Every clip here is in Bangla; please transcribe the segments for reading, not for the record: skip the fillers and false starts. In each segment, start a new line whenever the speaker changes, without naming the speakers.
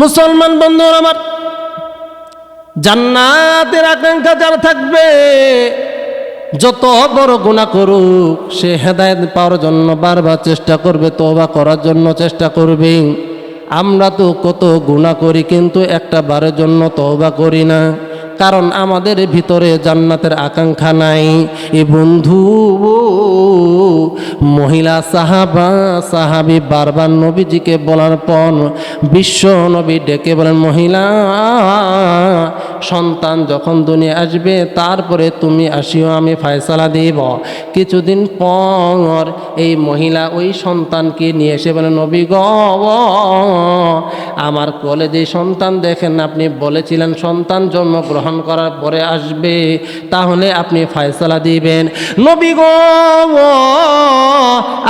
মুসলমান বন্ধুরা আমার, জান্নাতের আকাঙ্ক্ষা যার থাকবে, যত বড় গুনাহ করুক সে হেদায়েত পাওয়ার জন্য বারবার চেষ্টা করবে, তওবা করার জন্য চেষ্টা করবে। আমরা তো কত গুনাহ করি কিন্তু একটা বারের জন্য তওবা করি না, কারণ আমাদের ভিতরে জান্নাতের আকাঙ্ক্ষা নাই। এ বন্ধু, মহিলা সাহাবী বারবার নবীজিকে বলার পর বিশ্ব নবী ডেকে বলেন, মহিলা সন্তান যখন দুনিয়া আসবে তারপরে তুমি আসিও, আমি ফয়সালা দিব। কিছুদিন পর এই মহিলা ওই সন্তানকে নিয়ে এসে বলেন, নবী গো, আমার কোলে যে সন্তান দেখেন আপনি বলেছিলেন সন্তান জন্মগ্রহণ করার পরে আসবে, তাহলে আপনি ফয়সালা দিবেন। নবী গো,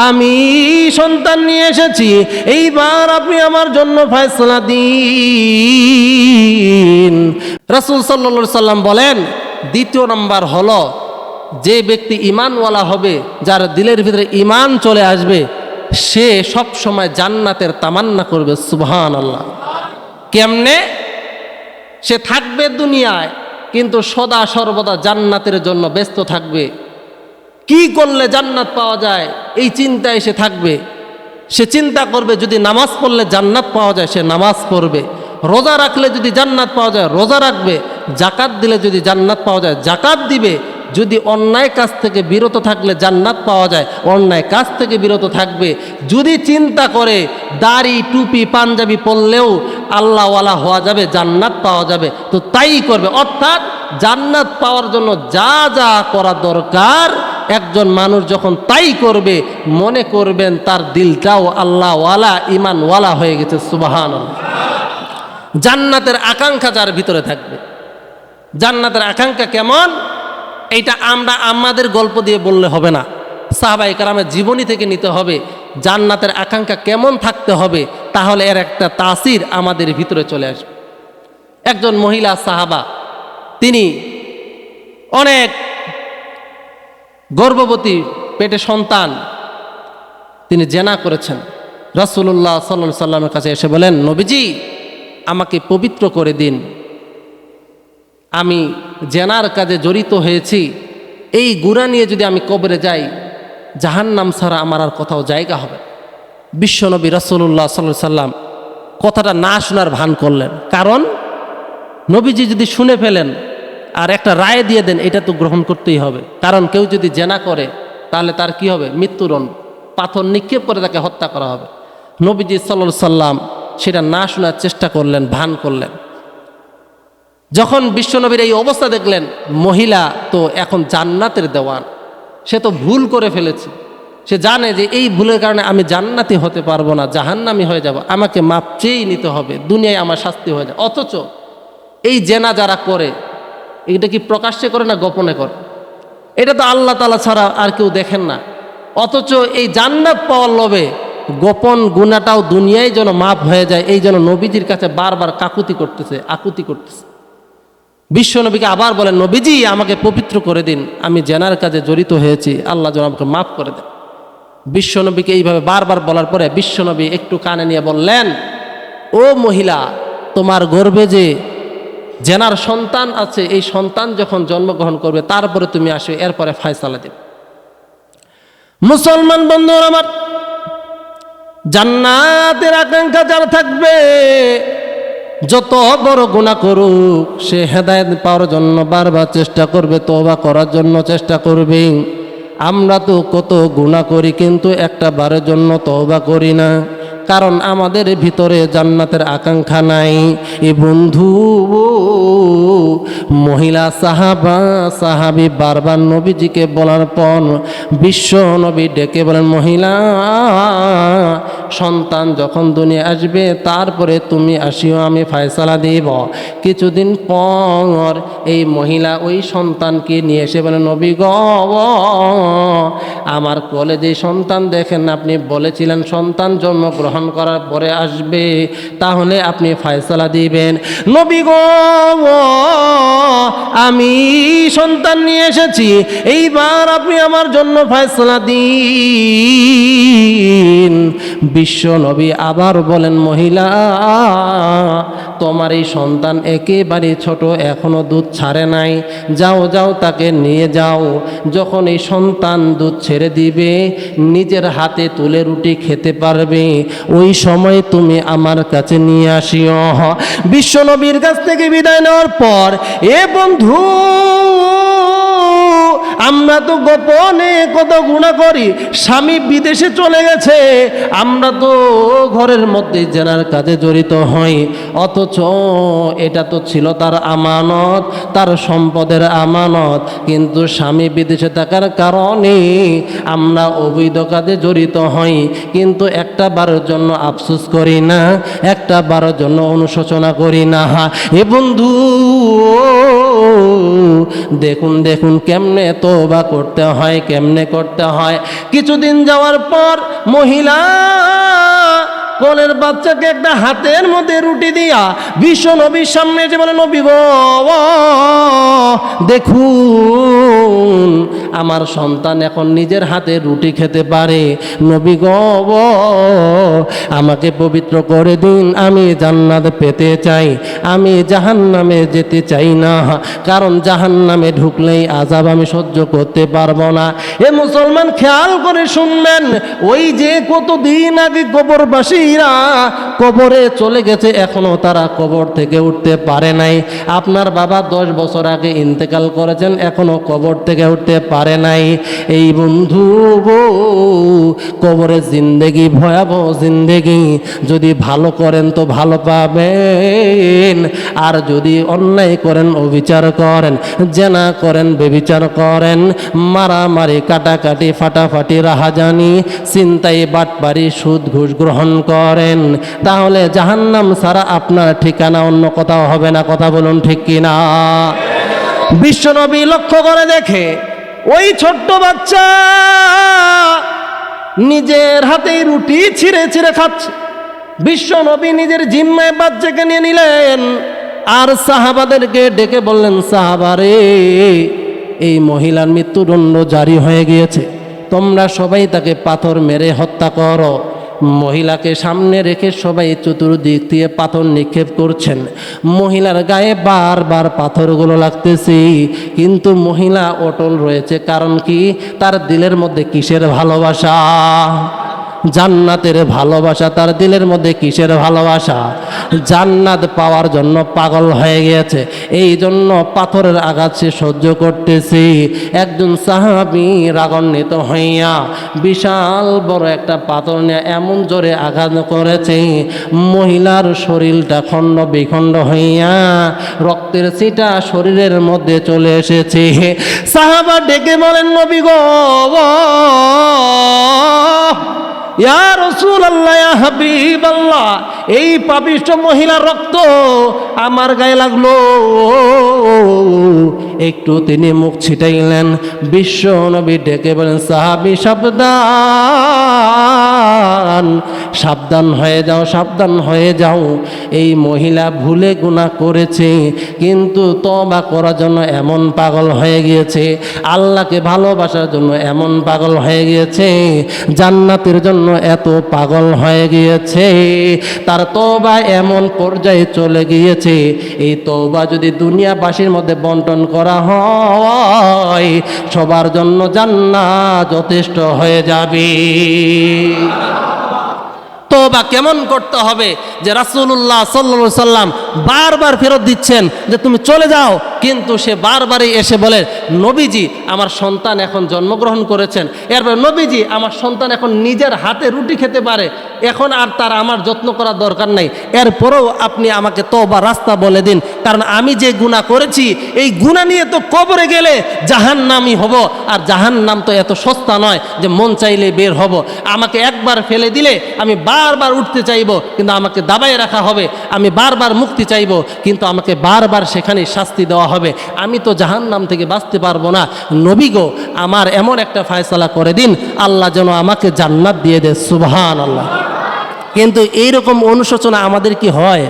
আমি সন্তান নিয়ে এসেছি, এইবার আপনি আমার জন্য ফয়সালা দিন। রাসূল সাল্লাল্লাহু আলাইহি সাল্লাম বলেন, দ্বিতীয় নাম্বার হলো যে ব্যক্তি ঈমানওয়ালা হবে, যার দিলের ভিতরে ঈমান চলে আসবে, সে সব সময় জান্নাতের তামান্না করবে। সুবহানাল্লাহ। কেমনে? সে থাকবে দুনিয়ায় কিন্তু সদা সর্বদা জান্নাতের জন্য ব্যস্ত থাকবে। কি করলে জান্নাত পাওয়া যায় এই চিন্তায় সে থাকবে। সে চিন্তা করবে যদি নামাজ পড়লে জান্নাত পাওয়া যায় সে নামাজ পড়বে, রোজা রাখলে যদি জান্নাত পাওয়া যায় রোজা রাখবে, জাকাত দিলে যদি জান্নাত পাওয়া যায় জাকাত দিবে, যদি অন্যায় কাজ থেকে বিরত থাকলে জান্নাত পাওয়া যায় অন্যায় কাজ থেকে বিরত থাকবে। যদি চিন্তা করে দাড়ি টুপি পাঞ্জাবি পরলেও আল্লাহওয়ালা হওয়া যাবে, জান্নাত পাওয়া যাবে, তো তাই করবে। অর্থাৎ জান্নাত পাওয়ার জন্য যা যা করা দরকার একজন মানুষ যখন তাই করবে, মনে করবেন তার দিলটাও আল্লাহওয়ালা ঈমানওয়ালা হয়ে গেছে। সুবহানাল্লাহ। জান্নাতের আকাঙ্ক্ষা যার ভিতরে থাকবে। জান্নাতের আকাঙ্ক্ষা কেমন এইটা আমরা আমাদের গল্প দিয়ে বললে হবে না, সাহাবায়ে কেরামের জীবনী থেকে নিতে হবে। জান্নাতের আকাঙ্ক্ষা কেমন থাকতে হবে, তাহলে এর একটা তাসির আমাদের ভিতরে চলে আসবে। একজন মহিলা সাহাবা, তিনি অনেক গর্ভবতী, পেটে সন্তান, তিনি জেনা করেছেন। রাসূলুল্লাহ সাল্লাল্লাহু আলাইহি সাল্লামের কাছে এসে বলেন, নবীজি আমাকে পবিত্র করে দিন, আমি জেনার কাজে জড়িত হয়েছি, এই গুনাহ নিয়ে যদি আমি কবরে যাই জাহান্নাম ছাড়া আমার আর কোথাও জায়গা হবে। বিশ্বনবী রাসূলুল্লাহ সাল্লাল্লাহু আলাইহি সাল্লাম কথাটা না শোনার ভান করলেন, কারণ নবীজি যদি শুনে ফেলেন আর একটা রায় দিয়ে দেন এটা তো গ্রহণ করতেই হবে। কারণ কেউ যদি জেনা করে তাহলে তার কি হবে? মৃত্যুদণ্ড, পাথর নিক্ষেপ করে তাকে হত্যা করা হবে। নবীজি সাল্লাল্লাহু আলাইহি সাল্লাম সেটা না শোনার চেষ্টা করলেন, ভান করলেন। যখন বিশ্বনবীর এই অবস্থা দেখলেন, মহিলা তো এখন জান্নাতের দেওয়ান, সে তো ভুল করে ফেলেছে, সে জানে যে এই ভুলের কারণে আমি জান্নাতি হতে পারবো না, জাহান্নামি হয়ে যাব, আমাকে মাপ চেয়েই নিতে হবে, দুনিয়ায় আমার শাস্তি হয়ে যায়। অথচ এই জেনা যারা করে এটা কি প্রকাশ্যে করে না গোপনে করে? এটা তো আল্লাহ তাআলা ছাড়া আর কেউ দেখেন না। অথচ এই জান্নাত পাওয়ার লোভে গোপন গুনাহটাও দুনিয়ায় যেন মাপ হয়ে যায়, এই যেন নবীজির কাছে বারবার কাকুতি করতেছে, আকুতি করতেছে। বিশ্বনবীকে আবার বলেন, নবীজি আমাকে পবিত্র করে দিন, আমি জেনার কাজে জড়িত হয়েছি, আল্লাহ যেন আমাকে মাফ করে দেন। বিশ্বনবীকে এইভাবে বারবার বলার পরে বিশ্বনবী একটু কানে নিয়ে বললেন, ও মহিলা, তোমার গর্ভে যে জেনার সন্তান আছে, এই সন্তান যখন জন্মগ্রহণ করবে তারপরে তুমি আসো, এরপরে ফয়সালা দেবে। মুসলমান বন্ধুরা আমার, জান্নাতের আকাঙ্ক্ষা যার থাকবে, যত বড় গুনাহ করুক সে হেদায়েত পাওয়ার জন্য বারবার চেষ্টা করবে, তওবা করার জন্য চেষ্টা করবে। আমরা তো কত গুনাহ করি কিন্তু একটা বারের জন্য তওবা করি না, কারণ আমাদের ভিতরে জান্নাতের আকাঙ্ক্ষা নাই। এ বন্ধু, মহিলা সাহাবী বারবার নবীজিকে বলার পর বিশ্ব নবী ডেকে বলেন, মহিলা সন্তান যখন দুনিয়া আসবে তারপরে তুমি আসিও, আমি ফয়সালা দিব। কিছুদিন পর এই মহিলা ওই সন্তানকে নিয়ে এসে বলেন, নবী গো, আমার কোলে যে সন্তান দেখেন আপনি বলেছিলেন সন্তান জন্মগ্রহণ জন্মগ্রহণ করার পরে আসবে, তাহলে আপনি ফয়সালা দিবেন। নবী গো, আমি সন্তান নিয়ে এসেছি, এইবার আপনি আমার জন্য ফয়সালা দিন। বিশ্ব নবী আবার বলেন, মহিলা, তোমার এই সন্তান একেবারে ছোট, এখনো দুধ ছাড়ে নাই, যাও যাও তাকে নিয়ে যাও। যখন এই সন্তান দুধ ছেড়ে দিবে, নিজের হাতে তুলে রুটি খেতে পারবে, ওই সময় তুমি আমার কাছে নিয়ে আসিও। বিশ্ব নবীর কাছ থেকে বিদায় নেওয়ার পর, এ বন্ধু, আমরা তো গোপনে কত গুনাহ করি। স্বামী বিদেশে চলে গেছে, আমরা তো ঘরের মধ্যে জেনার কাজে জড়িত হই, অথচ এটা তো ছিল তার আমানত, তার সম্পদের আমানত। কিন্তু স্বামী বিদেশে থাকার কারণে আমরা অবৈধ কাজে জড়িত হই, কিন্তু একটা বারের জন্য আফসোস করি না, একটা বারের জন্য অনুশোচনা করি না। এ বন্ধু, দেখুন দেখুন কেমনে তওবা করতে হয়, কেমনে করতে হয়। কিছুদিন যাওয়ার পর মহিলা কোলের বাচ্চাকে একটা হাতের মধ্যে রুটি দিয়া বিশ্ব নবীর সামনে এসে বলে, নবী গো, দেখুন আমার সন্তান এখন নিজের হাতে রুটি খেতে পারে। নবী গো, আমাকে পবিত্র করে দিন, আমি জান্নাত পেতে চাই, আমি জাহান্নামে যেতে চাই না, কারণ জাহান্নামে ঢুকলেই আযাব আমি সহ্য করতে পারবো না। এ মুসলমান, খেয়াল করে শুনবেন, ওই যে কতদিন আগে কবরবাসীরা কবরে চলে গেছে, এখনো তারা কবর থেকে উঠতে পারে নাই। আপনার বাবা 10 বছর আগে ইন্তেকাল করেছেন, এখনো কবর থেকে উঠতে পারে নাই। এই বন্ধু গো, কবরের জিন্দেগি ভয়াবহ জিন্দেগি। যদি ভালো করেন তো ভালো পাবেন, আর যদি অন্যায় করেন, অবিচার করেন, জেনা করেন, বেবিচার করেন, মারামারি, কাটাকাটি, ফাটাফাটি, রাহাজানি, ছিনতাই, বাটপারি, সুদ ঘুষ গ্রহণ করেন, তাহলে জাহান্নাম ছাড়া আপনার ঠিকানা অন্য কোথাও হবে না। কথা বলুন ঠিক কিনা? বিশ্বনবী লক্ষ্য করে দেখে ওই ছোট্ট বাচ্চা নিজের হাতেই রুটি ছিঁড়ে ছিঁড়ে খাচ্ছে। বিশ্বনবী নিজের জিম্মায় বাচ্চাকে নিয়ে নিলেন, আর সাহাবাদেরকে ডেকে বললেন, সাহাবারে, এই মহিলার মৃত্যুদণ্ড জারি হয়ে গিয়েছে, তোমরা সবাই তাকে পাথর মেরে হত্যা করো। মহিলাকে সামনে রেখে সবাই চতুর্দিক দিয়ে পাথর নিক্ষেপ করছেন। মহিলার গায়ে বারবার পাথরগুলো লাগতেছে, কিন্তু মহিলা অটল রয়েছে। কারণ কি? তার দিলের মধ্যে কিসের ভালোবাসা? জান্নাতের ভালোবাসা। তার দিলের মধ্যে কিসের ভালোবাসা? জান্নাত পাওয়ার জন্য পাগল হয়ে গিয়েছে। এই জন্য পাথরের আঘাত সে সহ্য করতেছে। একজন সাহাবী রাগান্বিত হইয়া বিশাল বড় একটা পাথর নিয়ে এমন জোরে আঘাত করেছে, মহিলার শরীরটা খণ্ড বিখণ্ড হইয়া রক্তের ছিটা শরীরের মধ্যে চলে এসেছে। সাহাবা ডেকে বলেন, নবী গো, ইয়া রাসূলুল্লাহ, ইয়া হাবিবাল্লাহ, এই পাপিষ্ঠ মহিলার রক্ত আমার গায়ে লাগলো। একটু তিনি মুখ ছিটাইলেন। বিশ্ব নবী ডেকে বলেন, সাহাবী সাবধান, সাবধান হয়ে যাও, সাবধান হয়ে যাও। এই মহিলা ভুলে গুনাহ করেছে, কিন্তু তওবা করার জন্য এমন পাগল হয়ে গিয়েছে, আল্লাহকে ভালোবাসার জন্য এমন পাগল হয়ে গিয়েছে, জান্নাতের জন্য এত পাগল হয়ে গিয়েছে, তার তওবা এমন পর্যায়ে চলে গিয়েছে, এই তওবা যদি দুনিয়াবাসীর মধ্যে বন্টন করা হয়, সবার জন্য জান্নাত যথেষ্ট হয়ে যাবে। তওবা কেমন করতে হবে যে রাসূলুল্লাহ সাল্লাল্লাহু আলাইহি সাল্লাম বারবার ফেরত দিচ্ছেন যে তুমি চলে যাও, কিন্তু সে বারবারই এসে বলে, নবীজি আমার সন্তান এখন জন্মগ্রহণ করেছেন, এরপর নবীজি আমার সন্তান এখন নিজের হাতে রুটি খেতে পারে, এখন আর তার আমার যত্ন করার দরকার নাই, এরপরেও আপনি আমাকে তওবা রাস্তা বলে দিন, কারণ আমি যে গুনাহ করেছি এই গুনাহ নিয়ে তো কবরে গেলে জাহান্নামী হব, আর জাহান্নাম তো এত সস্তা নয় যে মন চাইলে বের হব। আমাকে একবার ফেলে দিলে আমি বারবার উঠতে চাইব, কিন্তু আমাকে দাবায় রাখা হবে। আমি বারবার মুক্তি চাইব, কিন্তু আমাকে বারবার সেখানে শাস্তি দেওয়া হবে। আমি তো জাহান্নাম থেকে বাঁচতে পারবো না। নবী গো, আমার এমন একটা ফয়সালা করে দিন, আল্লাহ যেন আমাকে জান্নাত দিয়ে দেয়। সুবহানাল্লাহ। কিন্তু এইরকম অনুশোচনা আমাদের কি হয়?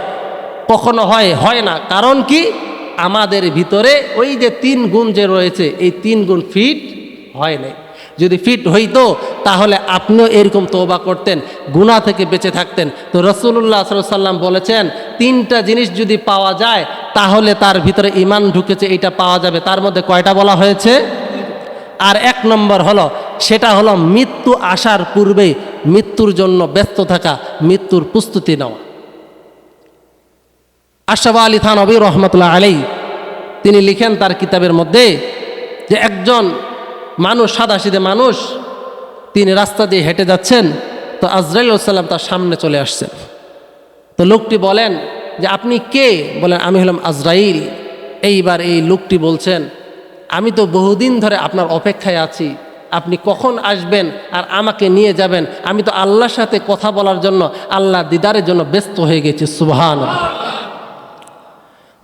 কখনো হয় না। কারণ কি? আমাদের ভিতরে ওই যে 3 গুণ যে রয়েছে, এই 3 গুণ ফিট হয় নাই। যদি ফিট হইতো তাহলে আপনিও এরকম তওবা করতেন, গুনাহ থেকে বেঁচে থাকতেন। তো রাসূলুল্লাহ সাল্লাল্লাহু আলাইহি ওয়াসাল্লাম বলেছেন 3টা জিনিস যদি পাওয়া যায় তাহলে তার ভিতরে ঈমান ঢুকেছে, এটা পাওয়া যাবে। তার মধ্যে কয়টা বলা হয়েছে? আর 1 নম্বর হলো, সেটা হলো মৃত্যু আসার পূর্বেই মৃত্যুর জন্য ব্যস্ত থাকা, মৃত্যুর প্রস্তুতি নেওয়া। আশরাফ আলী থানভী রহমতুল্লাহ আলাইহি তিনি লিখেন তার কিতাবের মধ্যে যে একজন মানুষ, সাদাসিধে মানুষ, তিনি রাস্তা দিয়ে হেঁটে যাচ্ছেন, তো আজরাইল আলাইহিস সালাম তার সামনে চলে আসছেন। তো লোকটি বলেন যে আপনি কে? বলেন আমি হলাম আজরাইল। এইবার এই লোকটি বলছেন আমি তো বহুদিন ধরে আপনার অপেক্ষায় আছি, আপনি কখন আসবেন আর আমাকে নিয়ে যাবেন? আমি তো আল্লাহর সাথে কথা বলার জন্য, আল্লাহ দিদারের জন্য ব্যস্ত হয়ে গেছি। সুবহানাল্লাহ।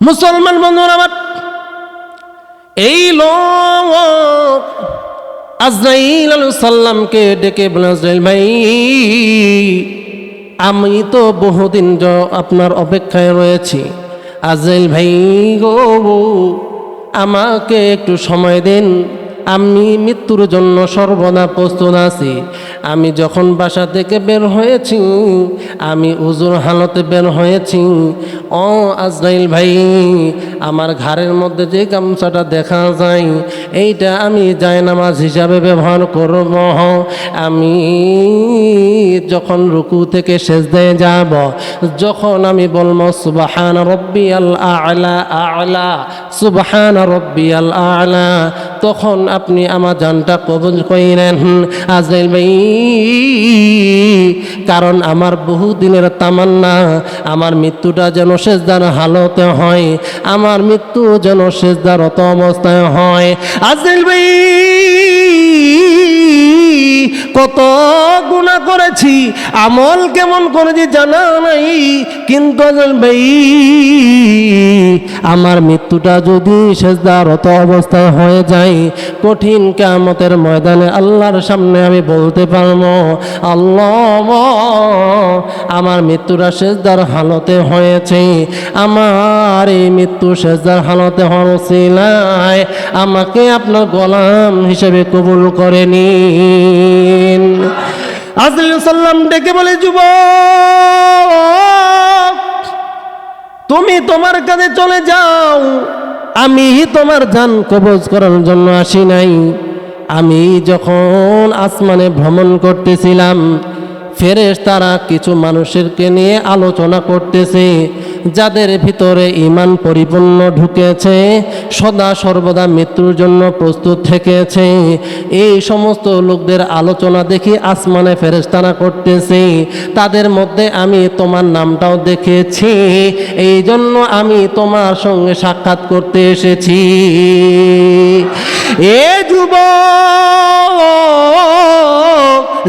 মুসলমান বন্ধুরা আমার, এই লোক আজরাইল আলাইহিস সালামকে ডেকে বলে, আজরাইল ভাই, আমি তো বহুদিন আপনার অপেক্ষায় রয়েছি। আজরাইল ভাই গো, আমাকে একটু সময় দিন, আমি মৃত্যুর জন্য সর্বদা প্রস্তুত আছি। আমি যখন বাসা থেকে বের হয়েছি, আমি উজুর হালতে বের হয়েছি। ও আজরাইল ভাই, আমার ঘাড়ের মধ্যে যে গামছাটা দেখা যায়, এইটা আমি জায়নামাজ হিসাবে ব্যবহার করব। আমি যখন রুকু থেকে সেজদায় যাব, যখন আমি বলবো সুবহান রব্বিয়াল আ'লা আ'লা, সুবহান রব্বিয়াল আ'লা, তখন আপনি আমার জানটা কবজ কইরেন আজরাইল ভাই। কারণ আমার বহু দিনের তামান্না, আমার মৃত্যুটা যেন সেজদার হালতে হয়, আমার মৃত্যু যেন সেজদারত অবস্থায় হয়। আজরাইল ভাই, কত গুনাহ করেছি, আমল কেমন করেছি জানা নাই, কিন্তু আজরাইল ভাই আমার মৃত্যুটা যদি সেজদারত অবস্থায় হয়ে যায়, কঠিন কিয়ামতের ময়দানে আল্লাহর সামনে আমি বলতে পারবো, আল্লাহ আমার মৃত্যুটা সেজদার হালতে হয়েছে, আমার এই মৃত্যু সেজদার হালতে হওয়ার উসিলায় আমাকে আপনার গোলাম হিসেবে কবুল করে নিন। আজরাইল সাল্লাম ডেকে বলে, যুবক, তুমি তোমার কাছে চলে যাও, আমি তোমার জান কবজ করার জন্য আসি নাই। আমি যখন আসমানে ভ্রমণ করতেছিলাম, ফেরেশতারা কিছু মানুষেরকে নিয়ে আলোচনা করতেছে, যাদের ভিতরে ঈমান পরিপূর্ণ ঢুকেছে, সদা সর্বদা মৃত্যুর জন্য প্রস্তুত থেকেছে। এই সমস্ত লোকদের আলোচনা দেখি আসমানে ফেরেশতারা করতেছে, তাদের মধ্যে আমি তোমার নামটাও দেখেছি, এই জন্য আমি তোমার সঙ্গে সাক্ষাৎ করতে এসেছি। এ যুবক,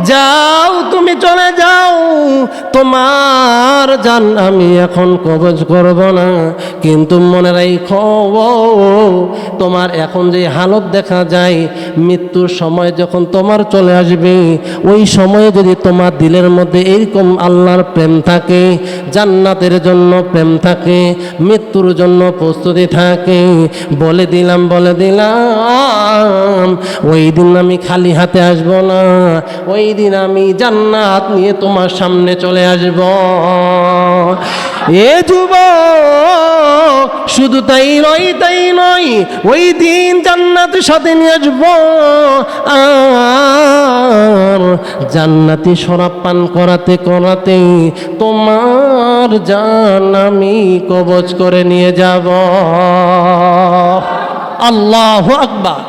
যাও, তুমি চলে যাও, তোমার জান আমি এখন কবজ করব না, কিন্তু মনে রাখো, তোমার এখন যে হালত দেখা যায়, মৃত্যুর সময় যখন তোমার চলে আসবে, ওই সময়ে যদি তোমার দিলের মধ্যে এইরকম আল্লাহর প্রেম থাকে, জান্নাতের জন্য প্রেম থাকে, মৃত্যুর জন্য প্রস্তুতি থাকে, বলে দিলাম ওই দিন আমি খালি হাতে আসব না, ওই দিন আমি জান্নাত নিয়ে তোমার সামনে চলে আসব। এ যুবক, শুধু তাই নয়, ওই দিন জান্নাতের সাথে নিয়ে আসব, আর জান্নাতি শরাব পান করাতে করাতে তোমার জান আমি কবজ করে নিয়ে যাব। আল্লাহু আকবার।